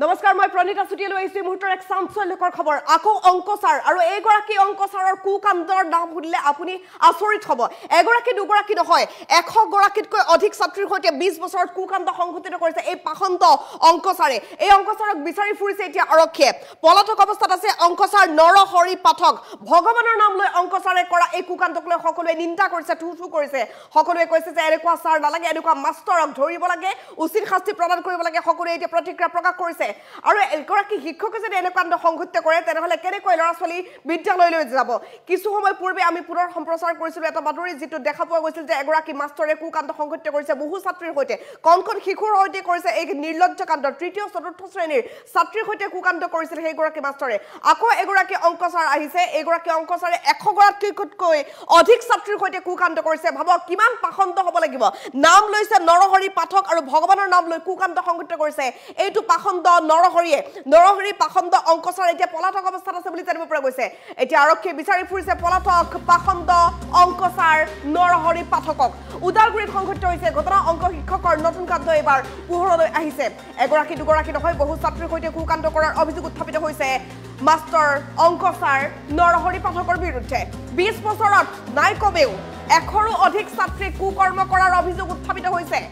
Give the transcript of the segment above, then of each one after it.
নমস্কাৰ মই প্ৰণিতা চুটিয়ালৈ আহিছোঁ মুহূৰ্তৰ এক চাঞ্চল্যকৰ খবৰ আকৌ অংকচাৰ আৰু এইগৰাকী অংকচাৰৰ কুকাণ্ডৰ নাম শুনিলে আপুনি আচৰিত হ'ব এগৰাকী দুগৰাকী নহয় 100 গৰাকীতকৈ অধিক ছাত্ৰীৰ সৈতে 20 বছৰত কুকাণ্ড সংঘটিত কৰিছে এই পাখন্ত অংকচাৰে এই অংকচাৰক বিচাৰি ফুৰিছে এতিয়া আৰক্ষীয়ে পলাতক অৱস্থাত আছে অংকচাৰ নৰহৰি পাঠক ভগৱানৰ নাম লৈ অংকচাৰে কৰা এই কুকাণ্ডক লৈ সকলোৱে নিন্দা কৰিছে থু কৰিছে সকলোৱে কৈছে যে এনেকুৱা ছাৰ নালাগে এনেকুৱা মাষ্টৰক ধৰিব লাগে উচিত শাস্তি প্ৰদান কৰিব লাগে সকলোৱে এতিয়া প্ৰতিক্ৰিয়া প্ৰকাশ কৰিছে আৰু এগৰাকী শিক্ষকে যদি এনেকুৱা সংঘটিত কৰে তেনেহলে কেনেকৈ ল'ৰা ছোৱালী বিদ্যালয়লৈ যাব কিছু সময় পূৰ্বে আমি পুনৰ সম্প্ৰচাৰ কৰিছিলো এটা বাতৰি যেটো দেখা পোৱা গৈছিল যে এগৰাকী মাষ্টৰে কুকাণ্ড সংঘটিত কৰিছে বহু ছাত্ৰীৰ সৈতে কণ শিশুৰ সৈতে কৰিছে এই নিৰ্লজ্জ কাণ্ড তৃতীয় চতুৰ্থ শ্ৰেণীৰ ছাত্ৰীৰ সৈতে কুকাণ্ড কৰিছিল সেই গৰাকী মাষ্টৰে আকৌ এগৰাকী অংকচাৰ আহিছে এগৰাকী অংকচাৰে 100 গৰাকীতকৈ অধিক ছাত্ৰীৰ সৈতে কুকাণ্ড কৰিছে ভাবক কিমান পাখন্ত হ'ব লাগিব নাম লৈছে নৰহৰি পাঠক আৰু ভগৱানৰ নাম লৈ কুকাণ্ড সংঘটিত কৰিছে এইটো পাখন্ত নৰহৰি পাখন্ত অংকচাৰ এতিয়া পলাতক অৱস্থাত আছে বুলি জানিব পৰা গৈছে এতিয়া আৰক্ষীয়ে বিচাৰি ফুৰিছে পলাতক পাখন্ত অংকচাৰ নৰহৰি পাঠকক উদালগুৰিত সংঘটিত হৈছে ঘটনা অংক শিক্ষকৰ নতুন কাণ্ড এবাৰ পোহৰলৈ আহিছে এগৰাকী দুগৰাকী নহয় বহু ছাত্ৰীৰ সৈতে কুকাণ্ড কৰাৰ অভিযোগ উত্থাপিত হৈছে মাষ্টৰ অংকচাৰ নৰহৰি পাঠকৰ বিৰুদ্ধে 20 বছৰত নাই কমেও 100ৰো অধিক ছাত্ৰীক কুকৰ্ম কৰাৰ অভিযোগ উত্থাপিত হৈছে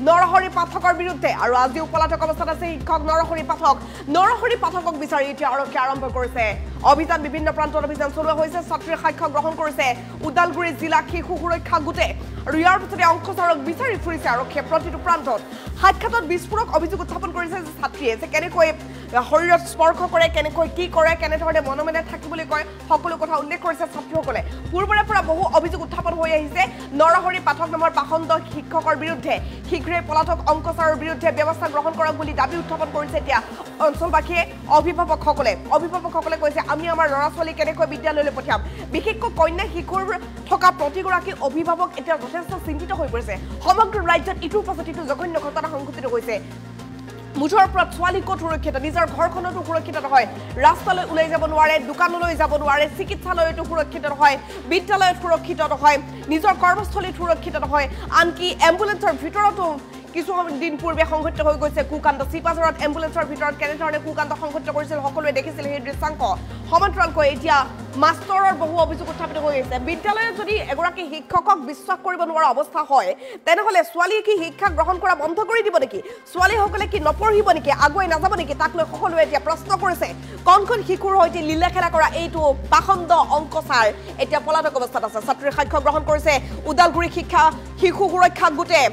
নৰহৰি পাঠকৰ বিৰুদ্ধে আৰু আজিও পলাতক অৱস্থাত আছে শিক্ষক নৰহৰি পাঠকক বিচাৰি এতিয়া আৰক্ষীয়ে আৰম্ভ কৰিছে অভিযান বিভিন্ন প্ৰান্তত অভিযান চলোৱা হৈছে ছাত্ৰীৰ সাক্ষ্য গ্ৰহণ কৰিছে উদালগুৰি জিলা শিশু সুৰক্ষা গোটে আৰু ইয়াৰ পিছতে অংকচাৰক বিচাৰি ফুৰিছে আৰক্ষীয়ে প্ৰতিটো প্ৰান্তত সাক্ষাতত বিস্ফোৰক অভিযোগ উত্থাপন কৰিছে যে ছাত্ৰীয়ে যে কেনেকৈ শৰীৰত স্পৰ্শ কৰে কেনেকৈ কি কৰে কেনেধৰণে মনোমেনে থাকিবলৈ কয় সকলো কথা উল্লেখ কৰিছে ছাত্ৰীসকলে পূৰ্বৰে পৰা বহু অভিযোগ উত্থাপন হৈ আহিছে নৰহৰি পাঠক নামৰ পাখণ্ড শিক্ষকৰ বিৰুদ্ধে শীঘ্ৰেই পলাতক অংকচাৰৰ বিৰুদ্ধে ব্যৱস্থা গ্ৰহণ কৰক বুলি দাবী উত্থাপন কৰিছে এতিয়া অঞ্চলবাসীয়ে অভিভাৱকসকলে কৈছে আমি আমাৰ ল'ৰা ছোৱালী কেনেকৈ বিদ্যালয়লৈ পঠিয়াম বিশেষকৈ কন্যা শিশুৰ থকা প্ৰতিগৰাকী অভিভাৱক এতিয়া যথেষ্ট চিন্তিত হৈ পৰিছে সমগ্ৰ ৰাজ্যত ইটোৰ পাছত ইটো জঘন্য ঘটনা সংঘটিত হৈছে মুঠৰ ওপৰত ছোৱালী ক'ত সুৰক্ষিত নিজৰ ঘৰখনতো সুৰক্ষিত নহয় ৰাস্তালৈ ওলাই যাব নোৱাৰে দোকানলৈ যাব নোৱাৰে চিকিৎসালয়তো সুৰক্ষিত নহয় বিদ্যালয়ত সুৰক্ষিত নহয় নিজৰ কৰ্মস্থলীত সুৰক্ষিত নহয় আনকি এম্বুলেন্সৰ ভিতৰতো কিছু দিন পূৰ্বে সংঘটিত হৈ গৈছে কুকাণ্ড চিপাজৰত এম্বুলেন্সৰ ভিতৰত কেনেধৰণে কুকাণ্ড সংঘটিত কৰিছিল সকলোৱে দেখিছিল সেই দৃশ্যাংশ সমান্তৰালকৈ এতিয়া মাষ্টৰৰ বহু অভিযোগ উত্থাপিত হৈ আছে বিদ্যালয়ত যদি এগৰাকী শিক্ষকক বিশ্বাস কৰিব নোৱাৰা অৱস্থা হয় তেনেহলে ছোৱালীয়ে কি শিক্ষা গ্ৰহণ কৰা বন্ধ কৰি দিব নেকি ছোৱালীসকলে কি নপঢ়িব নেকি আগুৱাই নাযাব নেকি তাক লৈ সকলোৱে এতিয়া প্ৰশ্ন কৰিছে কণ শিশুৰ সৈতে লীলা খেলা কৰা এইটো পাখণ্ড অংকচাৰ এতিয়া পলাতক অৱস্থাত আছে ছাত্ৰীৰ সাক্ষ্য গ্ৰহণ কৰিছে উদালগুৰি শিশু সুৰক্ষা গোটে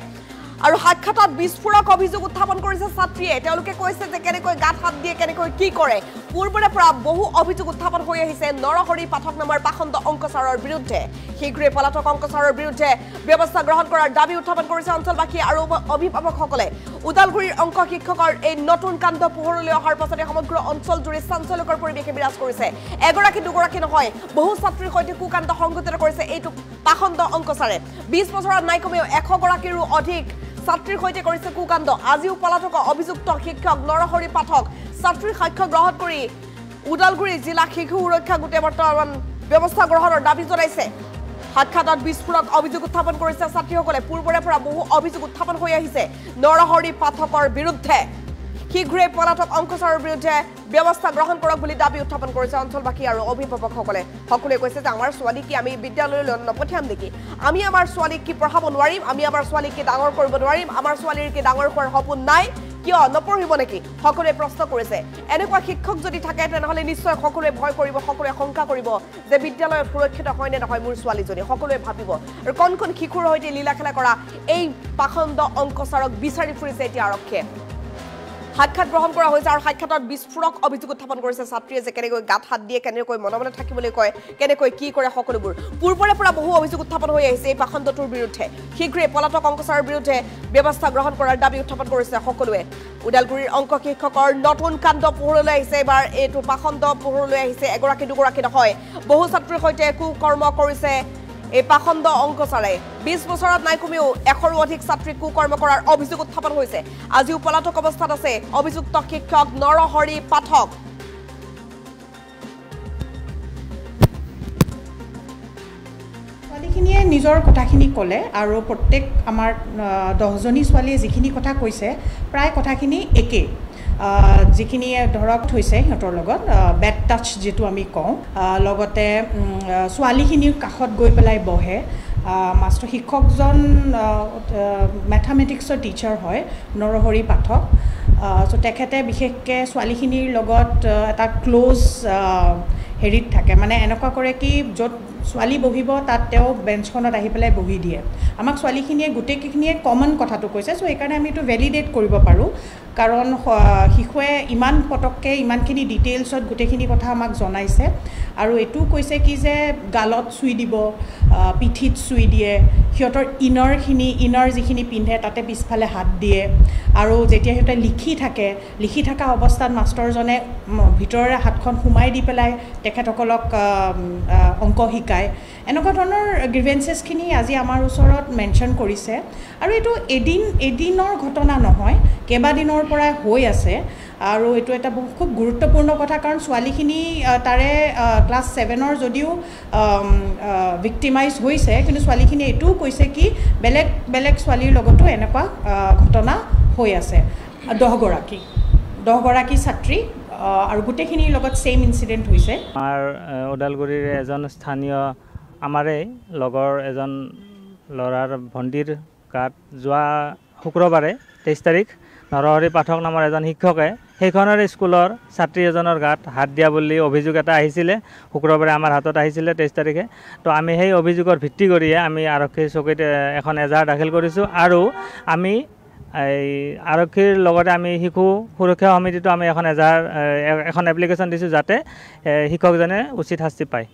আৰু সাক্ষাতত বিস্ফোৰক অভিযোগ উত্থাপন কৰিছে ছাত্ৰীয়ে তেওঁলোকে কৈছে যে কেনেকৈ গাত হাত দিয়ে কেনেকৈ কি কৰে পূৰ্বৰে পৰা বহু অভিযোগ উত্থাপন হৈ আহিছে নৰহৰি পাঠক নামৰ পাখণ্ড অংকচাৰৰ বিৰুদ্ধে শীঘ্ৰেই পলাতক অংকচাৰৰ বিৰুদ্ধে ব্যৱস্থা গ্ৰহণ কৰাৰ দাবী উত্থাপন কৰিছে অঞ্চলবাসী আৰু অভিভাৱকসকলে উদালগুৰিৰ অংক শিক্ষকৰ এই নতুন কাণ্ড পোহৰলৈ অহাৰ পাছতে সমগ্ৰ অঞ্চল জুৰি চাঞ্চল্যকৰ পৰিৱেশে বিৰাজ কৰিছে এগৰাকী দুগৰাকী নহয় বহু ছাত্ৰীৰ সৈতে কুকাণ্ড সংঘটিত কৰিছে এইটো পাখণ্ড অংকচাৰে 20 বছৰত নাই কমেও 100 গৰাকীৰো অধিক ছাত্ৰীৰ সৈতে কৰিছে কুকাণ্ড আজিও পলাতক অভিযুক্ত শিক্ষক নৰহৰি পাঠক ছাত্ৰীৰ সাক্ষ্য গ্ৰহণ কৰি উদালগুৰি জিলা শিশু সুৰক্ষা গোটে বৰ্তমান ব্যৱস্থা গ্ৰহণৰ দাবী জনাইছে সাক্ষাতত বিস্ফোৰক অভিযোগ উত্থাপন কৰিছে ছাত্ৰীসকলে পূৰ্বৰে পৰা বহু অভিযোগ উত্থাপন হৈ আহিছে নৰহৰি পাঠকৰ বিৰুদ্ধে শীঘ্ৰেই পলাতক অংকচাৰৰ বিৰুদ্ধে ব্যৱস্থা গ্ৰহণ কৰক বুলি দাবী উত্থাপন কৰিছে অঞ্চলবাসী আৰু অভিভাৱকসকলে সকলোৱে কৈছে যে আমাৰ ছোৱালীক কি আমি বিদ্যালয়লৈ নপঠিয়াম নেকি আমি আমাৰ ছোৱালীক কি পঢ়াব নোৱাৰিম আমি আমাৰ ছোৱালীক কি ডাঙৰ কৰিব নোৱাৰিম আমাৰ ছোৱালীৰ কি ডাঙৰ হোৱাৰ সপোন নাই কিয় নপঢ়িব নেকি সকলোৱে প্ৰশ্ন কৰিছে এনেকুৱা শিক্ষক যদি থাকে তেনেহলে নিশ্চয় সকলোৱে ভয় কৰিব সকলোৱে শংকা কৰিব যে বিদ্যালয়ত সুৰক্ষিত হয় নে নহয় মোৰ ছোৱালীজনী সকলোৱে ভাবিব আৰু কণ শিশুৰ সৈতে লীলা খেলা কৰা এই পাখণ্ড অংকচাৰক বিচাৰি ফুৰিছে এতিয়া আৰক্ষীয়ে সাক্ষাৎ গ্ৰহণ কৰা হৈছে আৰু সাক্ষাতত বিস্ফোৰক অভিযোগ উত্থাপন কৰিছে ছাত্ৰীয়ে যে কেনেকৈ গাত হাত দিয়ে কেনেকৈ মনে থাকিবলৈ কয় কেনেকৈ কি কৰে সকলোবোৰ পূৰ্বৰে পৰা বহু অভিযোগ উত্থাপন হৈ আহিছে এই পাখণ্ডটোৰ বিৰুদ্ধে শীঘ্ৰেই পলাতক অংকচাৰৰ বিৰুদ্ধে ব্যৱস্থা গ্ৰহণ কৰাৰ দাবী উত্থাপন কৰিছে সকলোৱে উদালগুৰিৰ অংক শিক্ষকৰ নতুন কাণ্ড পোহৰলৈ আহিছে এবাৰ এইটো পাখণ্ড পোহৰলৈ আহিছে এগৰাকী দুগৰাকী নহয় বহু ছাত্ৰীৰ সৈতে কুকৰ্ম কৰিছে এই পাখণ্ড অংকচাৰে 20 বছৰত নাই কমেও 100ৰো অধিক ছাত্ৰীক কুকৰ্ম কৰাৰ অভিযোগ উত্থাপন হৈছে আজিও পলাতক অৱস্থাত আছে অভিযুক্ত শিক্ষক নৰহৰি পাঠক ছোৱালীখিনিয়ে নিজৰ কথাখিনি ক'লে আৰু প্ৰত্যেক আমাৰ 10জনী ছোৱালীয়ে যিখিনি কথা কৈছে প্ৰায় কথাখিনি একে যিখিনি ধৰক হৈছে সিহঁতৰ লগত বেড টাচ যিটো আমি কওঁ লগতে ছোৱালীখিনিৰ কাষত গৈ পেলাই বহে মাষ্টৰ শিক্ষকজন মেথামেটিক্সৰ টিচাৰ হয় নৰহৰি পাঠক চ' তেখেতে বিশেষকৈ ছোৱালীখিনিৰ লগত এটা ক্ল'জ হেৰিত থাকে মানে এনেকুৱা কৰে কি য'ত ছোৱালী বহিব তাত তেওঁ বেঞ্চখনত আহি পেলাই বহি দিয়ে আমাক ছোৱালীখিনিয়ে গোটেইখিনিয়ে কমন কথাটো কৈছে চ' সেইকাৰণে আমি এইটো ভেলিডেট কৰিব পাৰোঁ কাৰণ শিশুৱে ইমান পটককৈ ইমানখিনি ডিটেইলছত গোটেইখিনি কথা আমাক জনাইছে আৰু এইটোও কৈছে কি যে গালত চুই দিব পিঠিত চুই দিয়ে সিহঁতৰ ইনাৰ যিখিনি পিন্ধে তাতে পিছফালে হাত দিয়ে আৰু যেতিয়া সিহঁতে লিখি থকা অৱস্থাত মাষ্টৰজনে ভিতৰৰে হাতখন সোমাই দি পেলাই তেখেতসকলক অংক শিকায় এনেকুৱা ধৰণৰ গ্ৰিভেঞ্চেছখিনি আজি আমাৰ ওচৰত মেনশ্যন কৰিছে আৰু এইটো এদিনৰ ঘটনা নহয় কেইবাদিনৰ পৰাই হৈ আছে আৰু এইটো এটা খুব গুৰুত্বপূৰ্ণ কথা কাৰণ ছোৱালীখিনি তাৰে ক্লাছ 7ৰ যদিও ভিক্টিমাইজ হৈছে কিন্তু ছোৱালীখিনি এইটোও কৈছে কি বেলেগ ছোৱালীৰ লগতো এনেকুৱা ঘটনা হৈ আছে 10গৰাকী ছাত্ৰী আৰু গোটেইখিনিৰ লগত ছেইম ইনচিডেণ্ট হৈছে আমাৰ ওদালগুৰিৰ এজন স্থানীয় আমাৰে লগৰ এজন ল'ৰাৰ ভণ্টিৰ গাত যোৱা শুক্ৰবাৰে 23 তাৰিখ নৰহৰি পাঠক নামৰ এজন শিক্ষকে সেইখনৰ স্কুলৰ ছাত্ৰী এজনৰ গাত হাত দিয়া বুলি অভিযোগ এটা আহিছিলে শুক্ৰবাৰে আমাৰ হাতত আহিছিলে 23 তাৰিখে তো আমি সেই অভিযোগৰ ভিত্তি কৰিয়ে আমি আৰক্ষীৰ চকীত এখন এজাহাৰ দাখিল কৰিছোঁ আৰু আমি এই আৰক্ষীৰ লগতে আমি শিশু সুৰক্ষা সমিতিটো আমি এখন এপ্লিকেশ্যন দিছোঁ যাতে শিক্ষকজনে উচিত শাস্তি পায়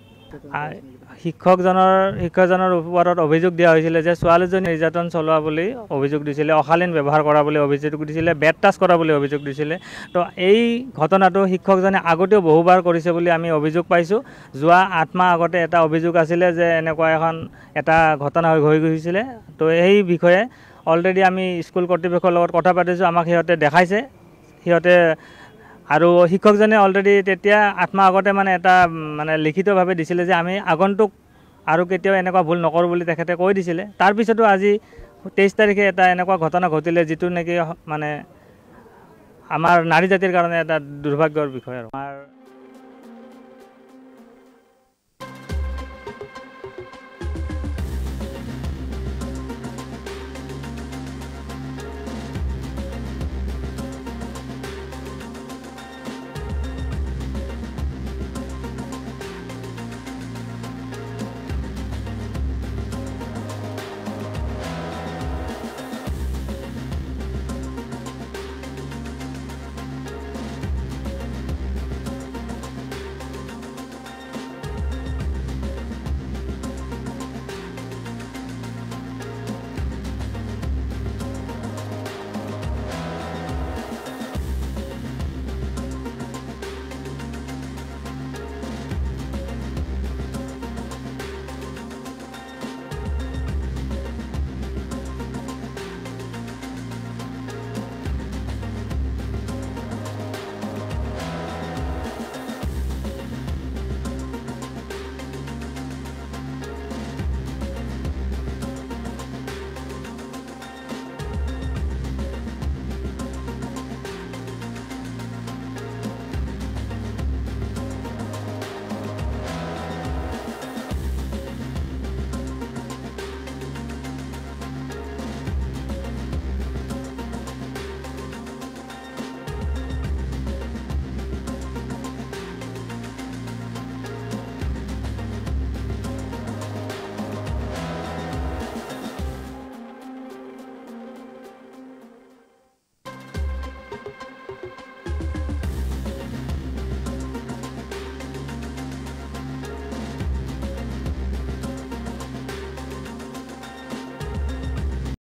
শিক্ষকজনৰ ওপৰত অভিযোগ দিয়া হৈছিলে যে ছোৱালীজনী নিৰ্যাতন চলোৱা বুলি অভিযোগ দিছিলে অশালীন ব্যৱহাৰ কৰা বুলি অভিযোগ দিছিলে বেড টাচ কৰা বুলি অভিযোগ দিছিলে তো এই ঘটনাটো শিক্ষকজনে আগতেও বহুবাৰ কৰিছে বুলি আমি অভিযোগ পাইছোঁ যোৱা 8 মাহ আগতে এটা অভিযোগ আছিলে যে এনেকুৱা এটা ঘটনা হৈ গৈছিলে তো এই বিষয়ে অলৰেডি আমি স্কুল কৰ্তৃপক্ষৰ লগত কথা পাতিছোঁ আমাক সিহঁতে দেখাইছে সিহঁতে আৰু শিক্ষকজনে অলৰেডি তেতিয়া 8 মাহ আগতে মানে এটা মানে লিখিতভাৱে দিছিলে যে আমি আগন্তুক আৰু কেতিয়াও এনেকুৱা ভুল নকৰোঁ বুলি তেখেতে কৈ দিছিলে তাৰপিছতো আজি 23 তাৰিখে এটা এনেকুৱা ঘটনা ঘটিলে যিটো নেকি মানে আমাৰ নাৰী জাতিৰ কাৰণে এটা দুৰ্ভাগ্যৰ বিষয় আৰু আমাৰ